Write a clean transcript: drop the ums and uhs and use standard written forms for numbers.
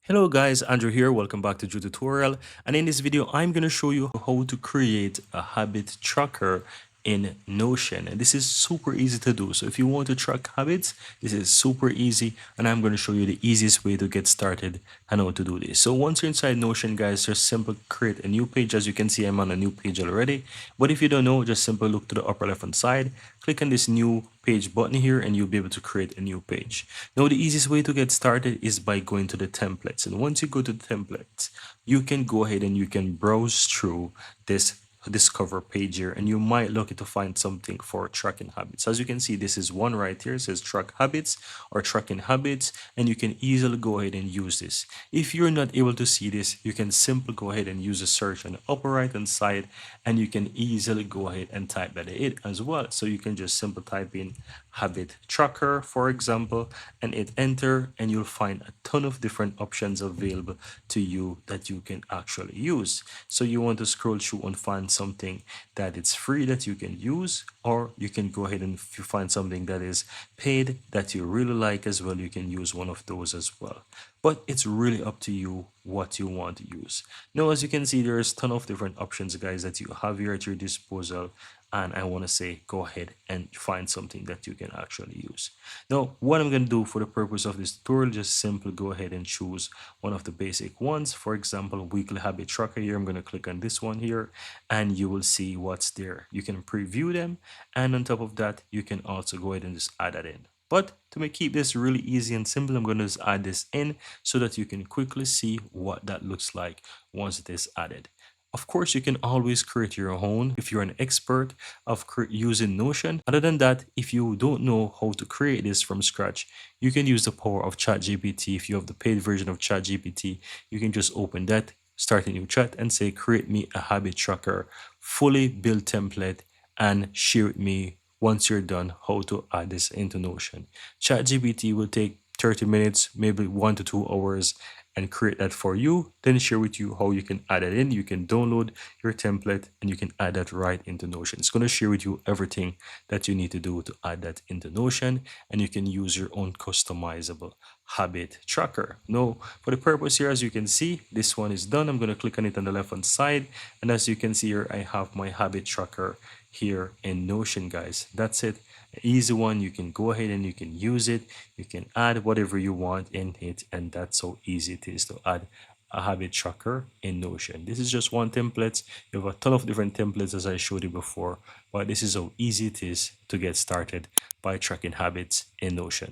Hello guys, Andrew here. Welcome back to Drew Tutorial. And in this video, I'm going to show you how to create a habit tracker in Notion. And this is super easy to do. So if you want to track habits, this is super easy. And I'm going to show you the easiest way to get started and how to do this. So once you're inside Notion, guys, just simply create a new page. As you can see, I'm on a new page already. But if you don't know, just simply look to the upper left hand side, click on this new page button here, and you'll be able to create a new page. Now, the easiest way to get started is by going to the templates. And once you go to the templates, you can go ahead and you can browse through this discover page here, and you might look to find something for tracking habits. As you can see, this is one right here. It says track habits or tracking habits, and you can easily go ahead and use this. If you're not able to see this, you can simply go ahead and use a search on the upper right hand side, and you can easily go ahead and type that in as well. So you can just simply type in habit tracker, for example, and hit enter, and you'll find a ton of different options available to you that you can actually use. So you want to scroll through and find something that it's free that you can use, or you can go ahead and if you find something that is paid that you really like as well, you can use one of those as well. But it's really up to you what you want to use. Now, as you can see, there's a ton of different options, guys, that you have here at your disposal. And I want to say, go ahead and find something that you can actually use. Now, what I'm going to do for the purpose of this tutorial, just simply go ahead and choose one of the basic ones. For example, weekly habit tracker here. I'm going to click on this one here, and you will see what's there. You can preview them. And on top of that, you can also go ahead and just add that in. But to keep this really easy and simple, I'm going to just add this in so that you can quickly see what that looks like once it is added. Of course, you can always create your own if you're an expert of using Notion. Other than that, if you don't know how to create this from scratch, you can use the power of ChatGPT. If you have the paid version of ChatGPT, you can just open that, start a new chat, and say, create me a habit tracker, fully built template, and share with me once you're done how to add this into Notion. ChatGPT will take 30 minutes, maybe 1 to 2 hours, and create that for you, then share with you how you can add it in. You can download your template and you can add that right into Notion. It's going to share with you everything that you need to do to add that into Notion, and you can use your own customizable habit tracker. Now, for the purpose here, as you can see, this one is done. I'm going to click on it on the left hand side, and as you can see here, I have my habit tracker here in Notion, guys. That's it. Easy one. You can go ahead and you can use it. You can add whatever you want in it, and that's how easy it is to add a habit tracker in Notion. This is just one template. You have a ton of different templates as I showed you before, but this is how easy it is to get started by tracking habits in Notion.